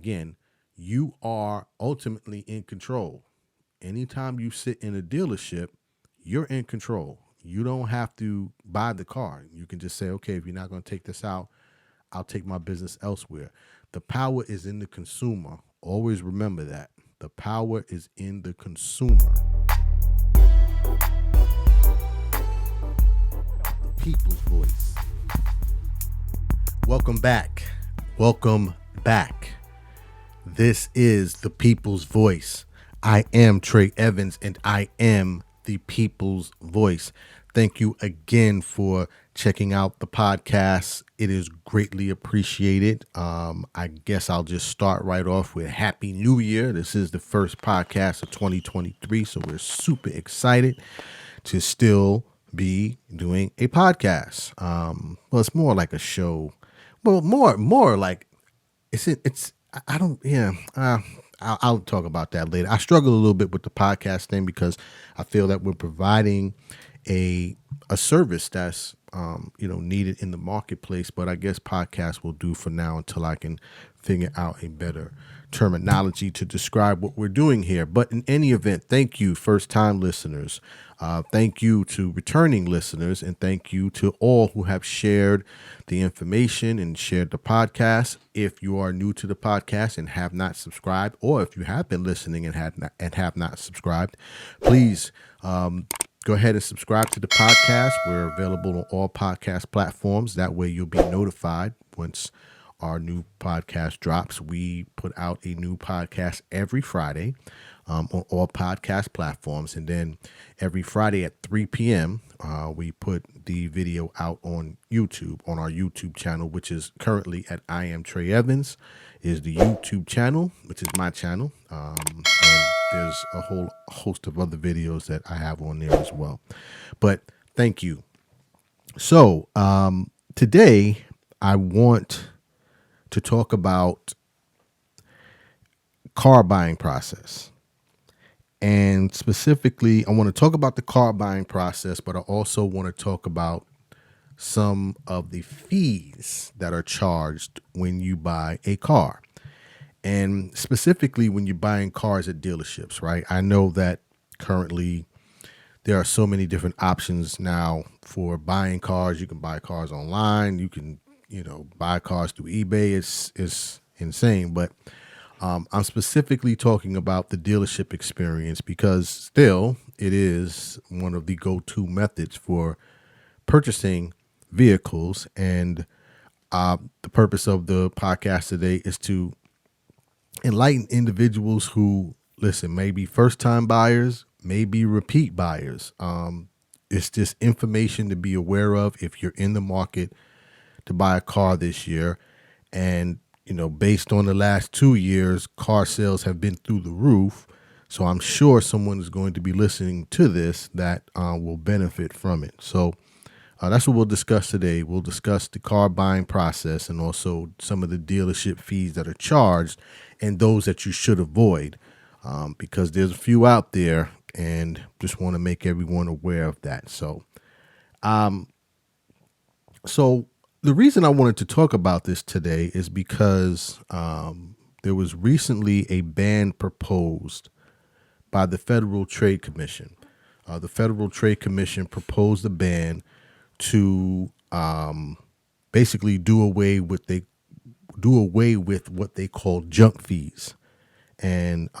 again, you are ultimately in control. Anytime you sit in a dealership, you're in control. You don't have to buy the car. You can just say, okay, if you're not going to take this out, I'll take my business elsewhere. The power is in the consumer. Always remember that. The power is in the consumer. The people's voice. Welcome back. Welcome back. This is the people's voice. I am Trey Evans, and I am the people's voice. Thank you again for checking out the podcast. It is greatly appreciated. I guess I'll just start right off with Happy New Year. This is the first podcast of 2023, so we're super excited to still be doing a podcast. Well, it's more like a show. Well, more like it's. I don't. Yeah. I'll talk about that later. I struggle a little bit with the podcast thing because I feel that we're providing a service that's needed in the marketplace, but I guess podcast will do for now until I can figure out a better terminology to describe what we're doing here. But in any event, thank you, first-time listeners. Thank you to returning listeners, and thank you to all who have shared the information and shared the podcast. If you are new to the podcast and have not subscribed, or if you have been listening and have not subscribed, please go ahead and subscribe to the podcast. We're available on all podcast platforms. That way you'll be notified once our new podcast drops. We put out a new podcast every Friday on all podcast platforms. And then every Friday at 3 p.m., we put the video out on YouTube, on our YouTube channel, which is currently at I Am Trey Evans, is the YouTube channel, which is my channel. And there's a whole host of other videos that I have on there as well. But thank you. So today I want to talk about car buying process. And specifically, I want to talk about the car buying process, but I also want to talk about some of the fees that are charged when you buy a car. And specifically when you're buying cars at dealerships, right? I know that currently there are so many different options now for buying cars. You can buy cars online. You can, buy cars through eBay. It's insane. But I'm specifically talking about the dealership experience because still it is one of the go-to methods for purchasing vehicles. And the purpose of the podcast today is to enlighten individuals who, listen, may be first-time buyers, may be repeat buyers. It's just information to be aware of if you're in the market to buy a car this year. And, based on the last 2 years, car sales have been through the roof. So I'm sure someone is going to be listening to this that will benefit from it. So that's what we'll discuss today. We'll discuss the car buying process and also some of the dealership fees that are charged and those that you should avoid because there's a few out there and just want to make everyone aware of that. So the reason I wanted to talk about this today is because there was recently a ban proposed by the Federal Trade Commission. The Federal Trade Commission proposed a ban to basically do away with what they call junk fees. And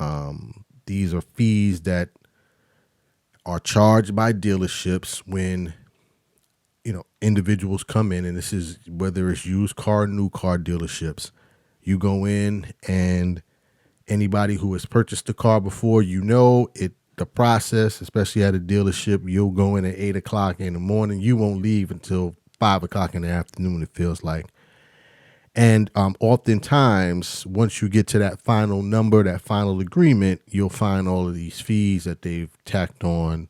these are fees that are charged by dealerships when individuals come in, and this is whether it's used car, new car dealerships. You go in, and anybody who has purchased the car before, the process, especially at a dealership, you'll go in at 8 o'clock in the morning. You won't leave until 5 o'clock in the afternoon, it feels like. And oftentimes, once you get to that final number, that final agreement, you'll find all of these fees that they've tacked on.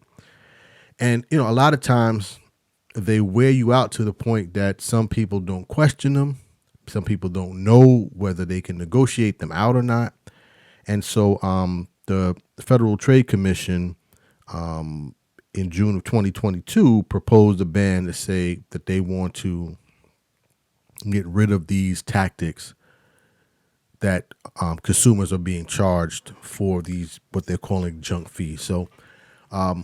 And, a lot of times they wear you out to the point that some people don't question them. Some people don't know whether they can negotiate them out or not. And so the Federal Trade Commission in June of 2022 proposed a ban to say that they want to get rid of these tactics that consumers are being charged for these what they're calling junk fees. So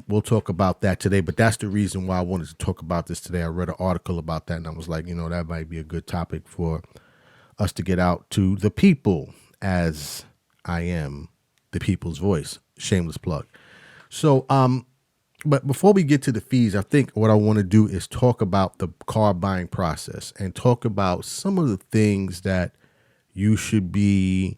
we'll talk about that today, but that's the reason why I wanted to talk about this today. I read an article about that and I was like, that might be a good topic for us to get out to the people, as I am the people's voice. Shameless plug. So, but before we get to the fees, I think what I want to do is talk about the car buying process and talk about some of the things that you should be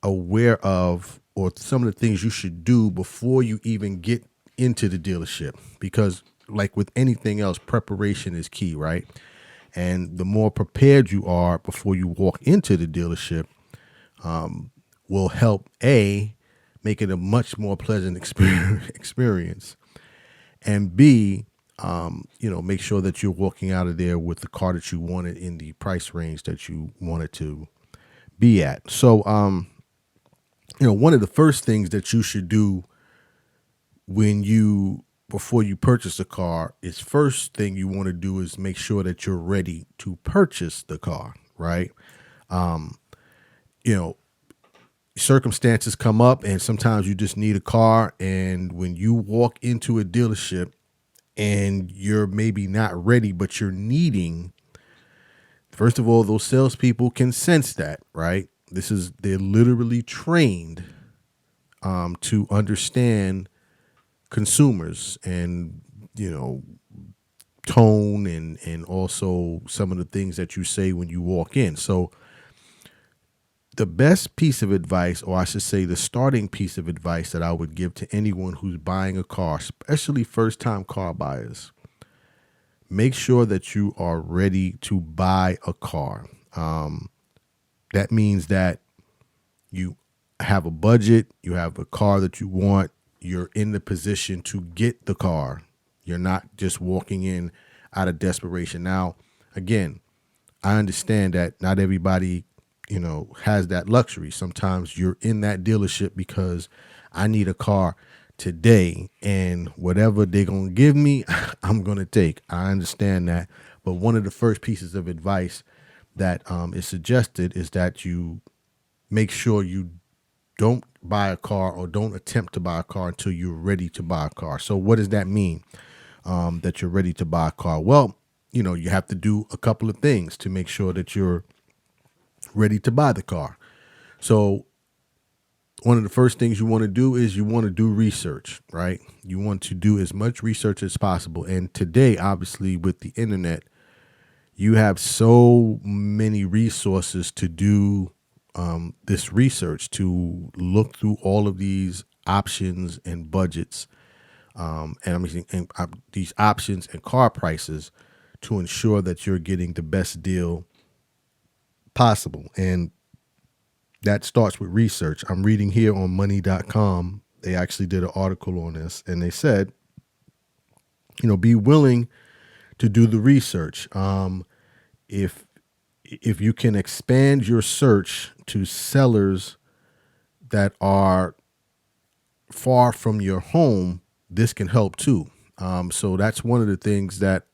aware of, or some of the things you should do before you even get into the dealership. Because like with anything else, preparation is key, right? And the more prepared you are before you walk into the dealership will help make it a much more pleasant experience, and B, make sure that you're walking out of there with the car that you wanted in the price range that you wanted to be at. So, one of the first things that you should do before you purchase a car is first thing you want to do is make sure that you're ready to purchase the car, right? Circumstances come up and sometimes you just need a car. And when you walk into a dealership and you're maybe not ready, but you're needing, first of all, those salespeople can sense that, right? They're literally trained to understand consumers and, tone and also some of the things that you say when you walk in. So the best piece of advice, or I should say the starting piece of advice that I would give to anyone who's buying a car, especially first-time car buyers, make sure that you are ready to buy a car. That means that you have a budget, you have a car that you want, you're in the position to get the car. You're not just walking in out of desperation. Now, again, I understand that not everybody has that luxury. Sometimes you're in that dealership because I need a car today and whatever they're going to give me, I'm going to take. I understand that. But one of the first pieces of advice that is suggested is that you make sure you don't buy a car or don't attempt to buy a car until you're ready to buy a car. So what does that mean, that you're ready to buy a car? Well, you have to do a couple of things to make sure that you're ready to buy the car. So one of the first things you want to do is you want to do research, right? You want to do as much research as possible. And today, obviously, with the internet, you have so many resources to do this research, to look through all of these options and budgets, these options and car prices to ensure that you're getting the best deal possible. And that starts with research. I'm reading here on money.com. They actually did an article on this and they said, be willing to do the research. If you can expand your search to sellers that are far from your home, this can help too. So that's one of the things that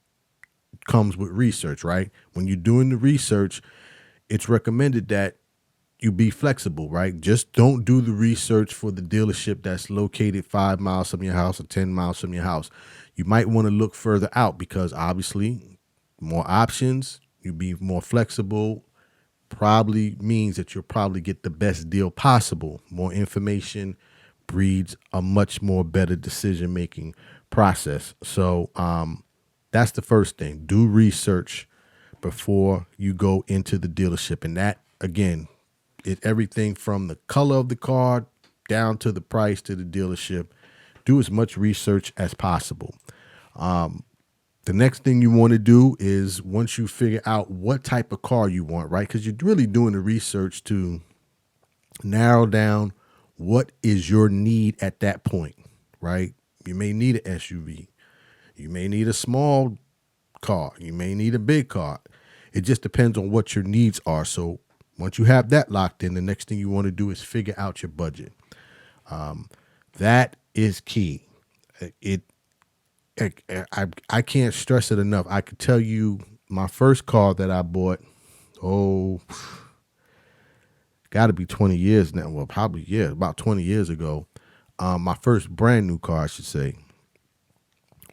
comes with research, right? When you're doing the research, it's recommended that you be flexible, right? Just don't do the research for the dealership that's located 5 miles from your house or 10 miles from your house. You might want to look further out because obviously more options, you be more flexible, probably means that you'll probably get the best deal possible. More information breeds a much more better decision-making process. So that's the first thing. Do research before you go into the dealership. And that, again, everything from the color of the car down to the price to the dealership. Do as much research as possible. The next thing you want to do is once you figure out what type of car you want, right? Because you're really doing the research to narrow down what is your need at that point, right? You may need an SUV. You may need a small car. You may need a big car. It just depends on what your needs are. So once you have that locked in, the next thing you want to do is figure out your budget. That is key. I can't stress it enough. I could tell you my first car that I bought, got to be 20 years now. Well, probably, yeah, about 20 years ago. My first brand new car, I should say.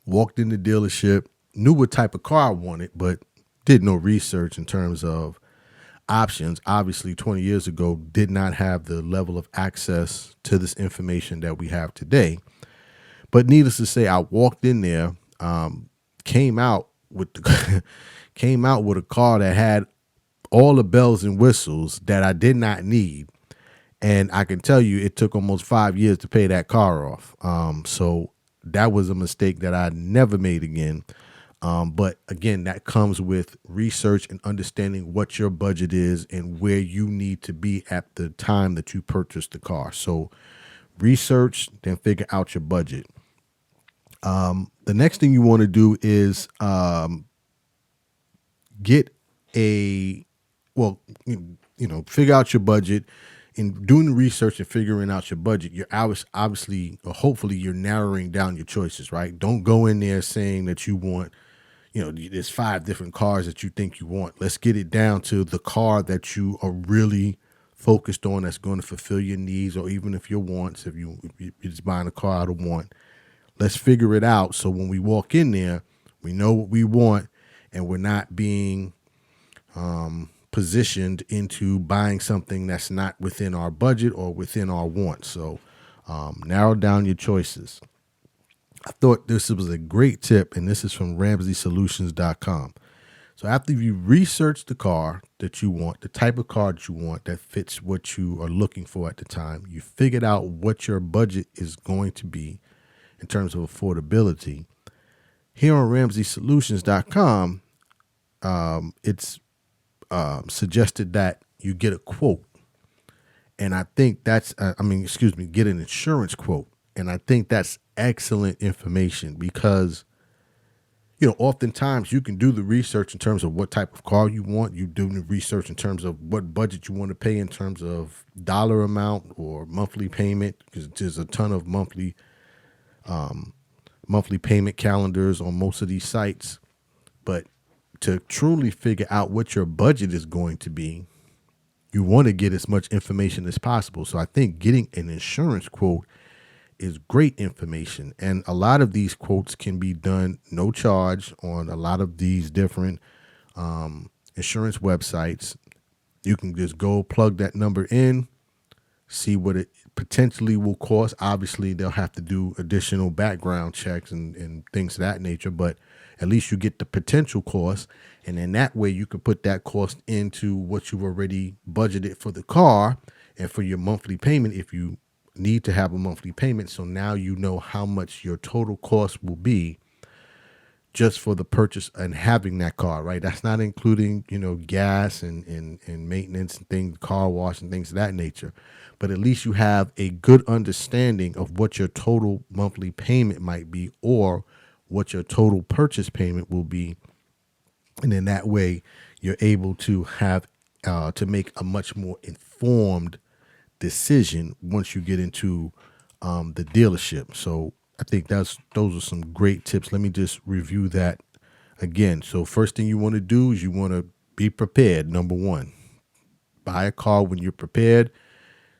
Walked in the dealership, knew what type of car I wanted, but did no research in terms of options. Obviously, 20 years ago, did not have the level of access to this information that we have today. But needless to say, I walked in there, came out with the came out with a car that had all the bells and whistles that I did not need. And I can tell you it took almost 5 years to pay that car off. So that was a mistake that I never made again. But again, that comes with research and understanding what your budget is and where you need to be at the time that you purchase the car. So research, then figure out your budget. The next thing you want to do is get a, well, figure out your budget. In doing the research and figuring out your budget, you're obviously, or hopefully, you're narrowing down your choices, right? Don't go in there saying that you want, there's 5 different cars that you think you want. Let's get it down to the car that you are really focused on that's going to fulfill your needs, or even if your wants, if you're just buying a car out of want. Let's figure it out so when we walk in there, we know what we want and we're not being positioned into buying something that's not within our budget or within our wants. So narrow down your choices. I thought this was a great tip, and this is from RamseySolutions.com. So after you research the car that you want, the type of car that you want that fits what you are looking for at the time, you figured out what your budget is going to be in terms of affordability. Here on RamseySolutions.com, it's suggested that you get a quote. And I think that's, get an insurance quote. And I think that's excellent information because, oftentimes you can do the research in terms of what type of car you want. You do the research in terms of what budget you want to pay in terms of dollar amount or monthly payment, because there's a ton of monthly payment calendars on most of these sites. But to truly figure out what your budget is going to be, you want to get as much information as possible. So I think getting an insurance quote is great information. And a lot of these quotes can be done no charge on a lot of these different insurance websites. You can just go plug that number in, see what it potentially will cost. Obviously, they'll have to do additional background checks and things of that nature, but at least you get the potential cost. And then that way you can put that cost into what you've already budgeted for the car and for your monthly payment if you need to have a monthly payment. So now you know how much your total cost will be just for the purchase and having that car, right? That's not including, gas and maintenance and things, car wash and things of that nature. But at least you have a good understanding of what your total monthly payment might be or what your total purchase payment will be. And then that way you're able to have to make a much more informed decision once you get into the dealership. So I think those are some great tips. Let me just review that again. So first thing you want to do is you want to be prepared. Number one, buy a car when you're prepared.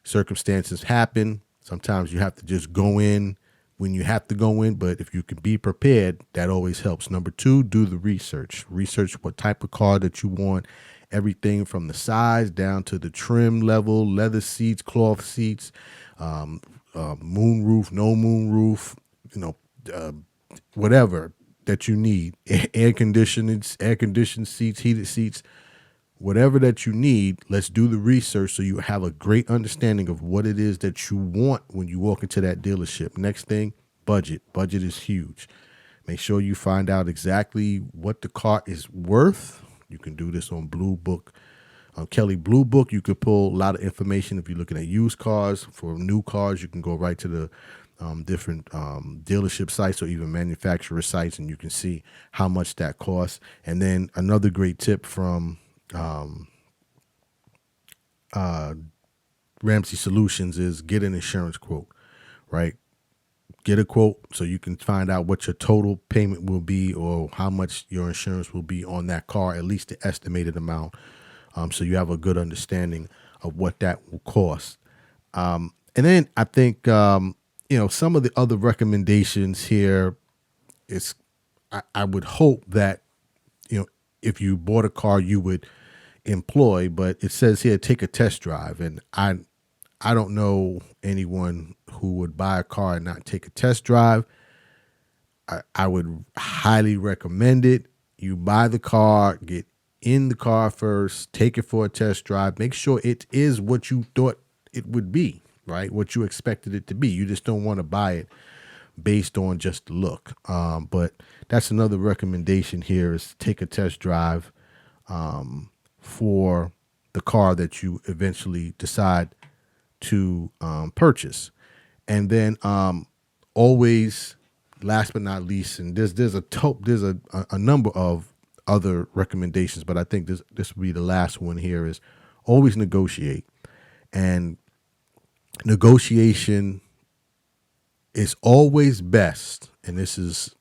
Circumstances happen. Sometimes you have to just go in when you have to go in, but if you can be prepared, that always helps. Number two, do the research. Research what type of car that you want, everything from the size down to the trim level, leather seats, cloth seats, moon roof, no moon roof, whatever that you need, air conditioned seats, heated seats, whatever that you need. Let's do the research so you have a great understanding of what it is that you want when you walk into that dealership. Next thing, budget. Budget is huge. Make sure you find out exactly what the car is worth. You can do this on Blue Book. Kelly Blue Book, you could pull a lot of information if you're looking at used cars. For new cars, you can go right to the different dealership sites or even manufacturer sites, and you can see how much that costs. And then another great tip from Ramsey Solutions is get an insurance quote, right? Get a quote so you can find out what your total payment will be or how much your insurance will be on that car, at least the estimated amount. So you have a good understanding of what that will cost. And then I think some of the other recommendations here is I would hope that if you bought a car you would employ, but it says here take a test drive, and I don't know anyone who would buy a car and not take a test drive. I would highly recommend it. You buy the car, get in the car first, take it for a test drive, make sure it is what you thought it would be, right? What you expected it to be. You just don't want to buy it based on just the look. But that's another recommendation here is take a test drive for the car that you eventually decide to purchase. And then always, last but not least, and there's a number of other recommendations, but I think this will be the last one here is always negotiate. And negotiation is always best, and this is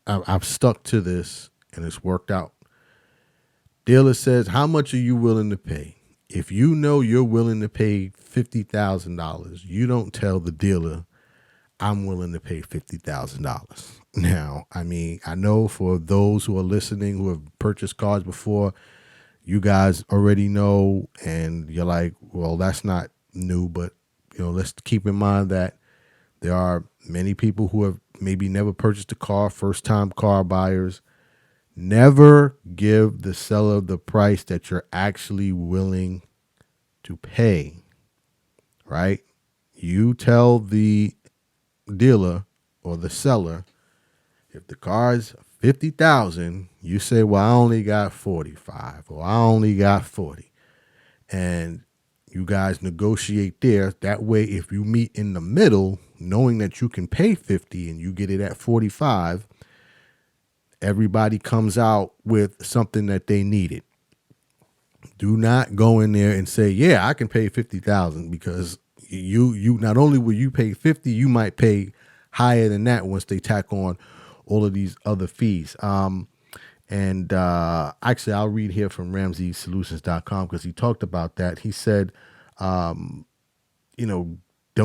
I've stuck to this and it's worked out. Dealer says, how much are you willing to pay? If you know you're willing to pay $50,000, you don't tell the dealer, I'm willing to pay $50,000. Now, I mean, I know for those who are listening who have purchased cars before, you guys already know, and you're like, well, that's not new, but let's keep in mind that there are many people who have maybe never purchased a car, first-time car buyers. Never give the seller the price that you're actually willing to pay, right? You tell the dealer or the seller, if the car is $50,000, you say, well, I only got 45 or I only got 40. And you guys negotiate there. That way, if you meet in the middle, knowing that you can pay 50 and you get it at 45, everybody comes out with something that they needed. Do not go in there and say, yeah, I can pay 50,000, because you not only will you pay 50, you might pay higher than that once they tack on all of these other fees. And actually, I'll read here from RamseySolutions.com because he talked about that. He said, don't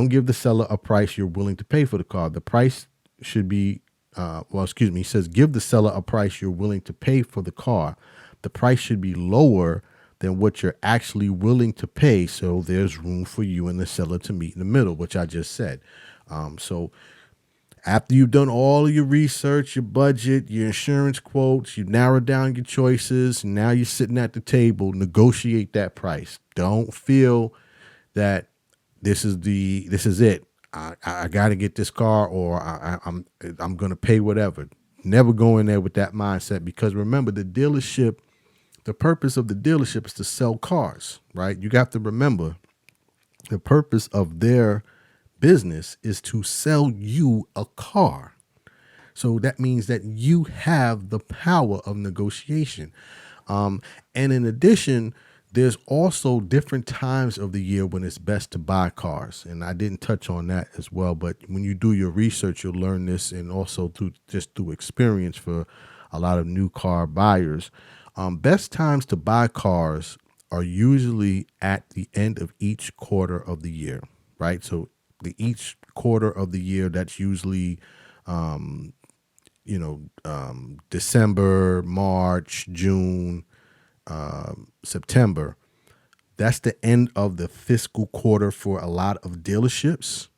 give the seller a price you're willing to pay for the car. The price should be, he says, give the seller a price you're willing to pay for the car. The price should be lower than what you're actually willing to pay, so there's room for you and the seller to meet in the middle, which I just said. So after you've done all of your research, your budget, your insurance quotes, you've narrowed down your choices, and now you're sitting at the table, negotiate that price. Don't feel that this is it. I got to get this car, or I'm going to pay whatever. Never go in there with that mindset, because remember, the purpose of the dealership is to sell cars, right? You got to remember the purpose of their business is to sell you a car. So that means that you have the power of negotiation. And in addition, there's also different times of the year when it's best to buy cars. And I didn't touch on that as well. But when you do your research, you'll learn this, and also through experience for a lot of new car buyers. Best times to buy cars are usually at the end of each quarter of the year, right? So each quarter of the year, that's usually, December, March, June, September. That's the end of the fiscal quarter for a lot of dealerships.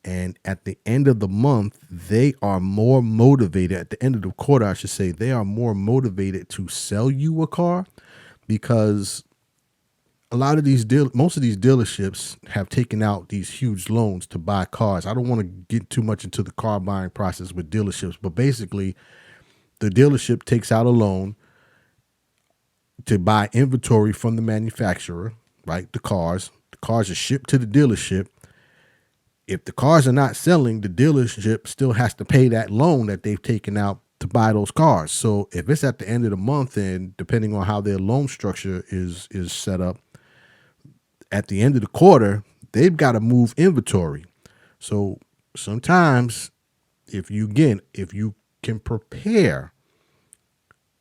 And at the end of the month, they are more motivated. At the end of the quarter, I should say, they are more motivated to sell you a car, because most of these dealerships have taken out these huge loans to buy cars. I don't want to get too much into the car buying process with dealerships, but basically the dealership takes out a loan to buy inventory from the manufacturer, right? The cars are shipped to the dealership. If the cars are not selling, the dealership still has to pay that loan that they've taken out to buy those cars. So if it's at the end of the month, and depending on how their loan structure is set up, at the end of the quarter, they've got to move inventory. So sometimes if you can prepare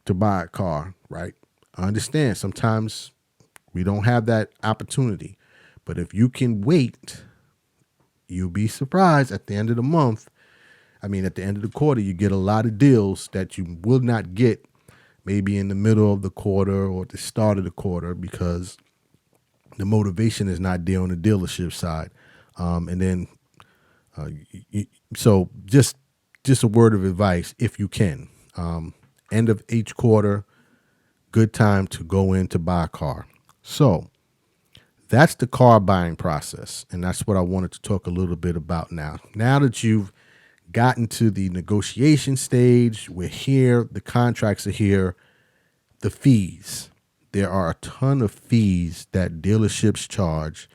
to buy a car, right? I understand sometimes We don't have that opportunity. But if you can wait, you'll be surprised at the end of the month. I mean, at the end of the quarter, you get a lot of deals that you will not get maybe in the middle of the quarter or at the start of the quarter because the motivation is not there on the dealership side. And then, uh, so just a word of advice, if you can, end of each quarter, good time to go in to buy a car. So that's the car buying process. And that's what I wanted to talk a little bit about now. Now that you've gotten to the negotiation stage, we're here, the contracts are here, the fees. There are a ton of fees that dealerships charge.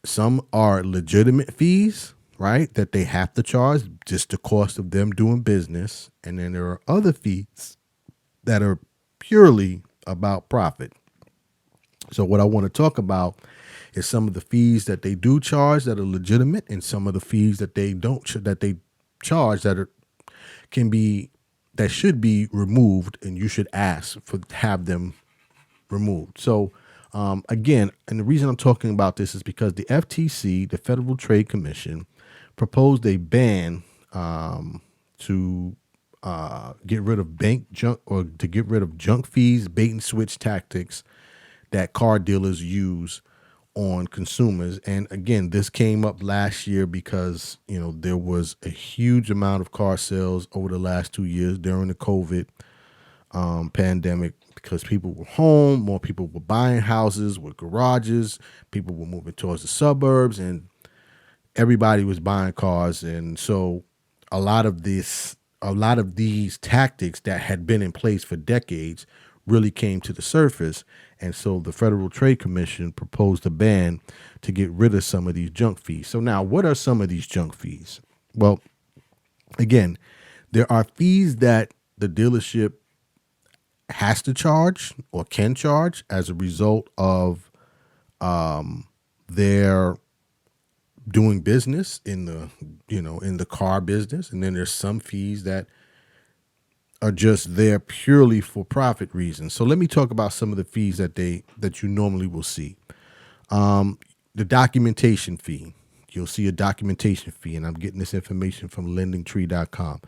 Some are legitimate fees, right, that they have to charge, just the cost of them doing business. And then there are other fees that are purely about profit. So what I want to talk about is some of the fees that they do charge that are legitimate, and some of the fees that they don't that they charge that should be removed, and you should ask for have them removed. So again, and the reason I'm talking about this is because the FTC, the Federal Trade Commission, proposed a ban to get rid of bank junk, or to get rid of junk fees, bait and switch tactics that car dealers use on consumers. And again, this came up last year because, there was a huge amount of car sales over the last 2 years during the COVID pandemic, because people were home, more people were buying houses with garages, people were moving towards the suburbs, and everybody was buying cars. And so a lot of these tactics that had been in place for decades really came to the surface. And so the Federal Trade Commission proposed a ban to get rid of some of these junk fees. So now, what are some of these junk fees? Well, again, there are fees that the dealership has to charge or can charge as a result of their doing business in the car business. And then there's some fees that are just there purely for profit reasons. So let me talk about some of the fees that you normally will see. The documentation fee. You'll see a documentation fee, and I'm getting this information from lendingtree.com.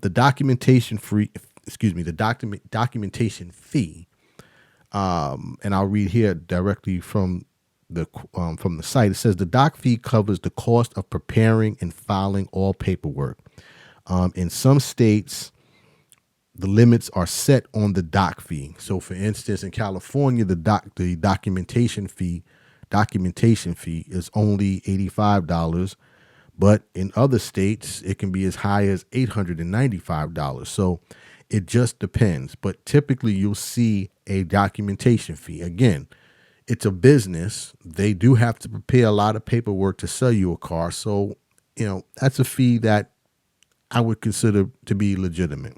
The documentation fee, and I'll read here directly from the site. It says the doc fee covers the cost of preparing and filing all paperwork. In some states, the limits are set on the doc fee. So, for instance, in California, the documentation fee is only $85, but in other states, it can be as high as $895. So, it just depends. But typically, you'll see a documentation fee. Again, it's a business. They do have to prepare a lot of paperwork to sell you a car. So, that's a fee that I would consider to be legitimate.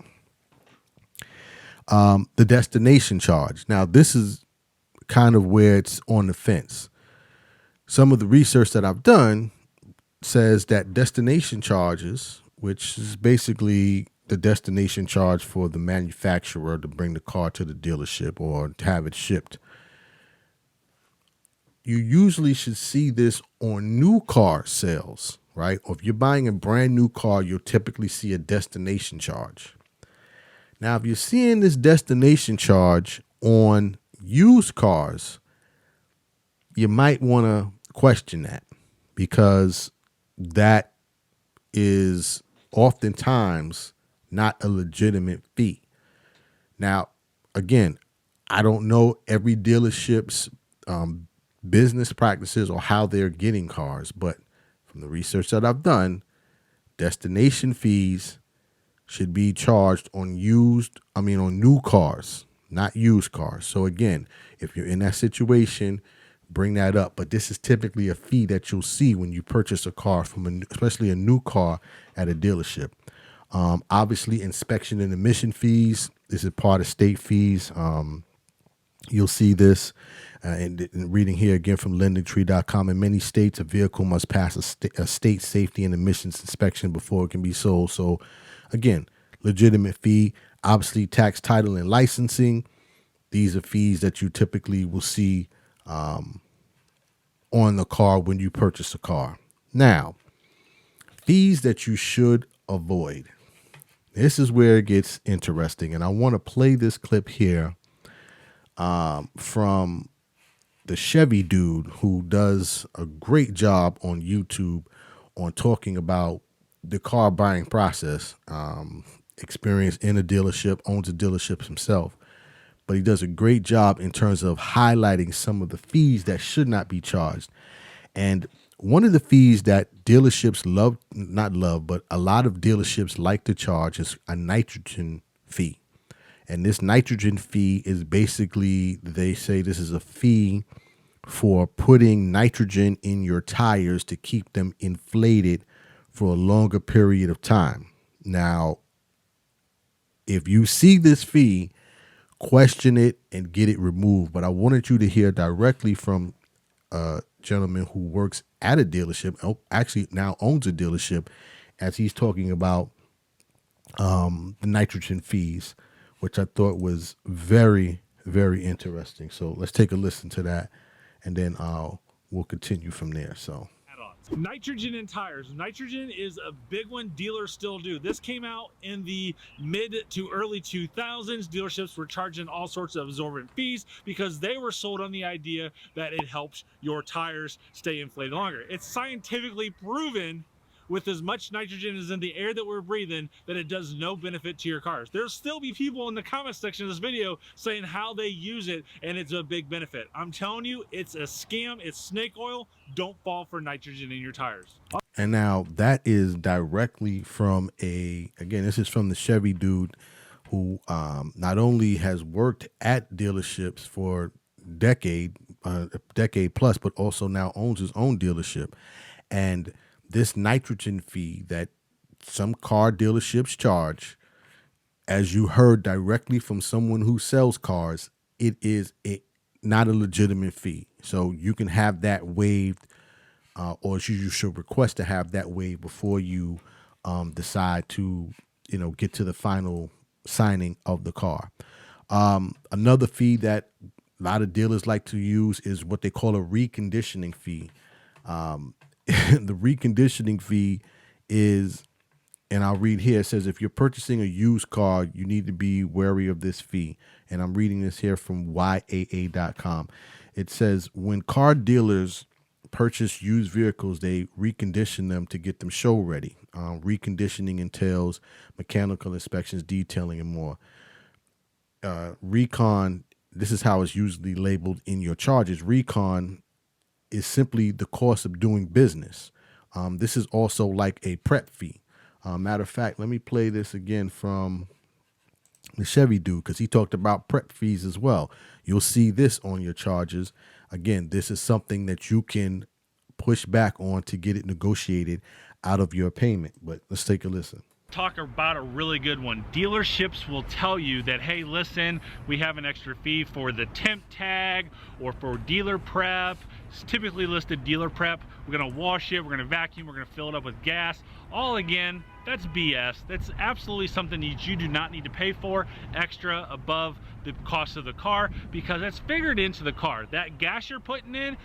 The destination charge. Now, this is kind of where it's on the fence. Some of the research that I've done says that destination charges, which is basically the destination charge for the manufacturer to bring the car to the dealership or to have it shipped, you usually should see this on new car sales, right? Or if you're buying a brand new car, you'll typically see a destination charge. Now, if you're seeing this destination charge on used cars, you might want to question that, because that is oftentimes not a legitimate fee. Now, again, I don't know every dealership's business practices or how they're getting cars, but from the research that I've done, destination fees should be charged on new cars, not used cars. So again, if you're in that situation, bring that up. But this is typically a fee that you'll see when you purchase a car especially a new car at a dealership. Obviously, inspection and emission fees. This is part of state fees. You'll see this and reading here again from lendingtree.com. In many states, a vehicle must pass a state safety and emissions inspection before it can be sold. So again, legitimate fee. Obviously, tax, title, and licensing. These are fees that you typically will see on the car when you purchase a car. Now, fees that you should avoid. This is where it gets interesting, and I want to play this clip here from the Chevy dude who does a great job on YouTube on talking about the car buying process. Experience in a dealership, owns a dealership himself, but he does a great job in terms of highlighting some of the fees that should not be charged. And one of the fees that dealerships love, not love, but a lot of dealerships like to charge is a nitrogen fee. And this nitrogen fee is basically, they say this is a fee for putting nitrogen in your tires to keep them inflated for a longer period of time. Now, if you see this fee, question it and get it removed. But I wanted you to hear directly from a gentleman who works at a dealership, actually now owns a dealership, as he's talking about the nitrogen fees, which I thought was very, very interesting. So let's take a listen to that, and then we'll continue from there. So. Nitrogen in tires. Nitrogen is a big one dealers still do. This came out in the mid to early 2000s. Dealerships were charging all sorts of absorbent fees because they were sold on the idea that it helps your tires stay inflated longer. It's scientifically proven with as much nitrogen as in the air that we're breathing that it does no benefit to your cars. There'll still be people in the comment section of this video saying how they use it and it's a big benefit. I'm telling you, it's a scam. It's snake oil. Don't fall for nitrogen in your tires. And now that is directly from again, this is from the Chevy dude who not only has worked at dealerships for a decade plus, but also now owns his own dealership. And this nitrogen fee that some car dealerships charge, as you heard directly from someone who sells cars, it is not a legitimate fee. So you can have that waived, or you should request to have that waived before you decide to, get to the final signing of the car. Another fee that a lot of dealers like to use is what they call a reconditioning fee. The reconditioning fee is, and I'll read here, it says, if you're purchasing a used car, you need to be wary of this fee. And I'm reading this here from YAA.com. It says, when car dealers purchase used vehicles, they recondition them to get them show ready. Reconditioning entails mechanical inspections, detailing, and more. Recon, this is how it's usually labeled in your charges. Recon is simply the cost of doing business. This is also like a prep fee. Matter of fact, let me play this again from the Chevy dude, because he talked about prep fees as well. You'll see this on your charges. Again, this is something that you can push back on to get it negotiated out of your payment. But let's take a listen. Talk about a really good one. Dealerships will tell you that, hey, listen, we have an extra fee for the temp tag or for dealer prep. It's typically listed dealer prep. We're going to wash it, we're going to vacuum, we're going to fill it up with gas. All again, that's BS. That's absolutely something that you do not need to pay for extra above the cost of the car, because that's figured into the car. That gas you're putting in,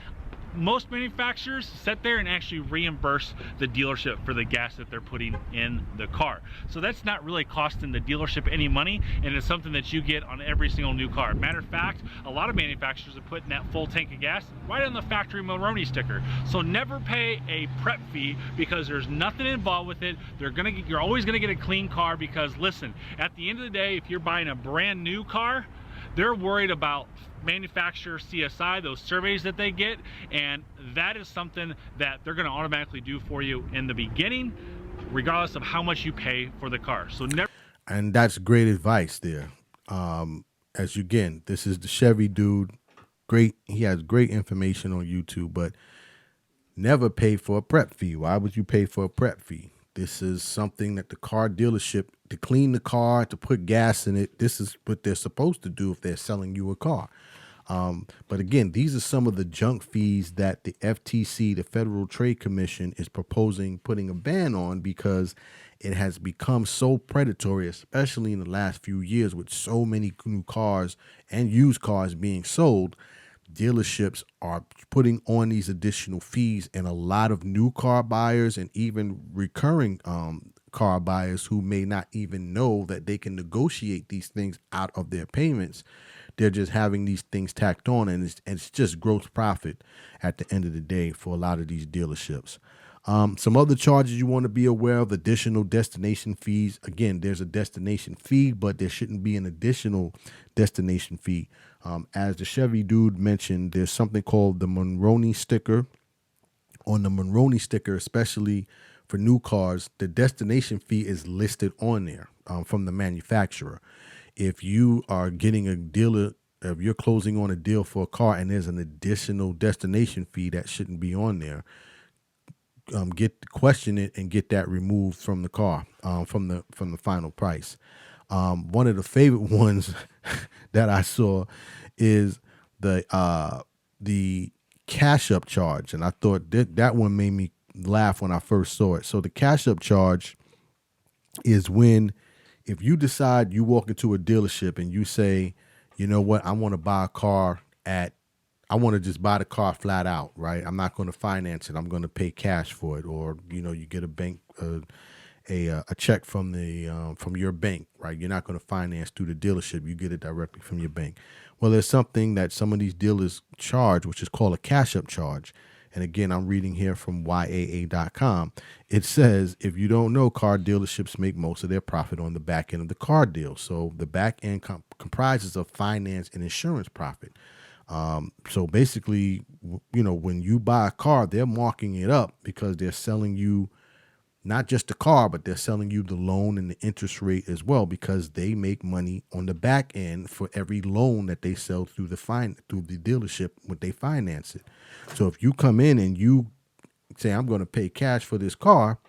most manufacturers sit there and actually reimburse the dealership for the gas that they're putting in the car. So that's not really costing the dealership any money, and it's something that you get on every single new car. Matter of fact, a lot of manufacturers are putting that full tank of gas right on the factory Mulroney sticker. So never pay a prep fee, because there's nothing involved with it. You're always gonna get a clean car, because listen, at the end of the day, if you're buying a brand new car, they're worried about manufacturer CSI, those surveys that they get, and that is something that they're going to automatically do for you in the beginning, regardless of how much you pay for the car. So never. And that's great advice there. This is the Chevy dude. Great. He has great information on YouTube, but never pay for a prep fee. Why would you pay for a prep fee? This is something that the car dealership, to clean the car, to put gas in it, this is what they're supposed to do if they're selling you a car. But again, these are some of the junk fees that the FTC, the Federal Trade Commission, is proposing putting a ban on because it has become so predatory, especially in the last few years with so many new cars and used cars being sold. Dealerships are putting on these additional fees, and a lot of new car buyers and even recurring car buyers who may not even know that they can negotiate these things out of their payments, they're just having these things tacked on, and it's just gross profit at the end of the day for a lot of these dealerships. Some other charges you want to be aware of: additional destination fees. Again, there's a destination fee, but there shouldn't be an additional destination fee. As the Chevy dude mentioned, there's something called the Monroney sticker. On the Monroney sticker, especially for new cars, the destination fee is listed on there from the manufacturer. If you are getting a dealer, if you're closing on a deal for a car and there's an additional destination fee that shouldn't be on there, question it and get that removed from the car, from the final price. One of the favorite ones that I saw is the cash up charge, and I thought that one made me laugh when I first saw it. So the cash up charge is when, if you decide, you walk into a dealership and you say, you know what, I want to buy a car I want to just buy the car flat out, right? I'm not going to finance it. I'm going to pay cash for it. Or, you get a bank, a check from from your bank, right? You're not going to finance through the dealership. You get it directly from your bank. Well, there's something that some of these dealers charge, which is called a cash up charge. And again, I'm reading here from YAA.com. It says, if you don't know, car dealerships make most of their profit on the back end of the car deal. So the back end comprises of finance and insurance profit. So basically, when you buy a car, they're marking it up because they're selling you not just the car, but they're selling you the loan and the interest rate as well, because they make money on the back end for every loan that they sell through the dealership when they finance it. So if you come in and you say, I'm going to pay cash for this car,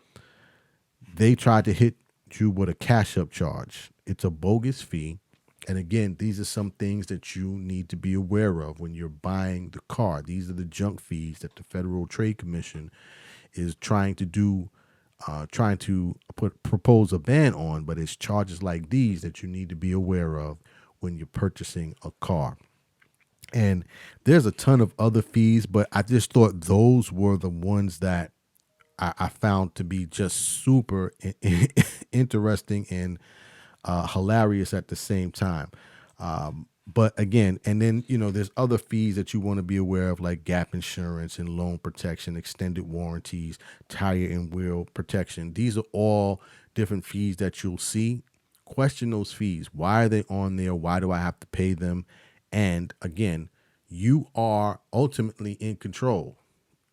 they try to hit you with a cash up charge. It's a bogus fee. And again, these are some things that you need to be aware of when you're buying the car. These are the junk fees that the Federal Trade Commission is trying to propose a ban on, but it's charges like these that you need to be aware of when you're purchasing a car. And there's a ton of other fees, but I just thought those were the ones that I found to be just super interesting and hilarious at the same time. But again, and then, there's other fees that you want to be aware of, like gap insurance and loan protection, extended warranties, tire and wheel protection. These are all different fees that you'll see. Question those fees. Why are they on there? Why do I have to pay them? And again, you are ultimately in control.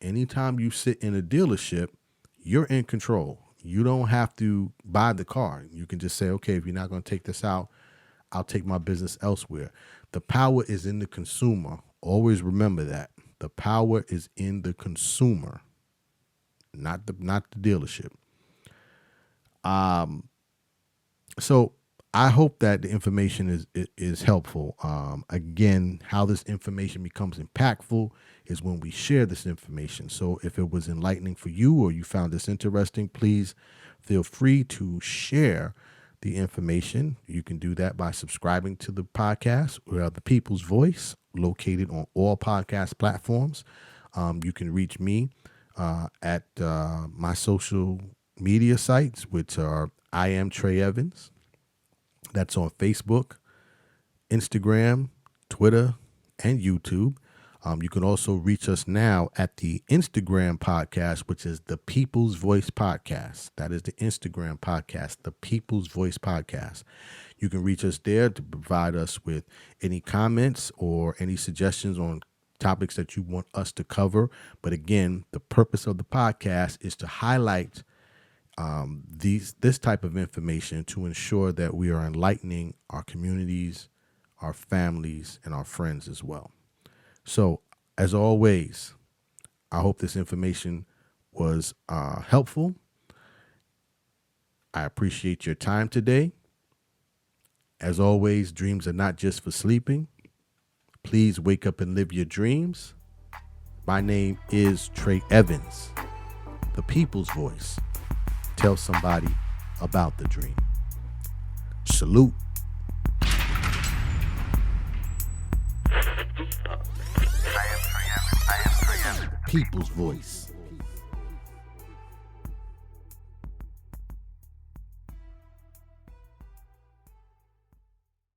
Anytime you sit in a dealership, you're in control. You don't have to buy the car. You can just say, okay, if you're not going to take this out, I'll take my business elsewhere. The power is in the consumer. Always remember that. The power is in the consumer, not the dealership. So I hope that the information is helpful. Again, how this information becomes impactful is when we share this information. So if it was enlightening for you or you found this interesting, please feel free to share the information. You can do that by subscribing to the podcast. We are The People's Voice, located on all podcast platforms. You can reach me at my social media sites, which are I am Trey Evans. That's on Facebook, Instagram, Twitter, and YouTube. You can also reach us now at the Instagram podcast, which is The People's Voice Podcast. That is the Instagram podcast, The People's Voice Podcast. You can reach us there to provide us with any comments or any suggestions on topics that you want us to cover. But again, the purpose of the podcast is to highlight this type of information to ensure that we are enlightening our communities, our families, and our friends as well. So, as always, I hope this information was helpful. I appreciate your time today. As always, dreams are not just for sleeping. Please wake up and live your dreams. My name is Trey Evans, the people's voice. Tell somebody about the dream. Salute. People's voice.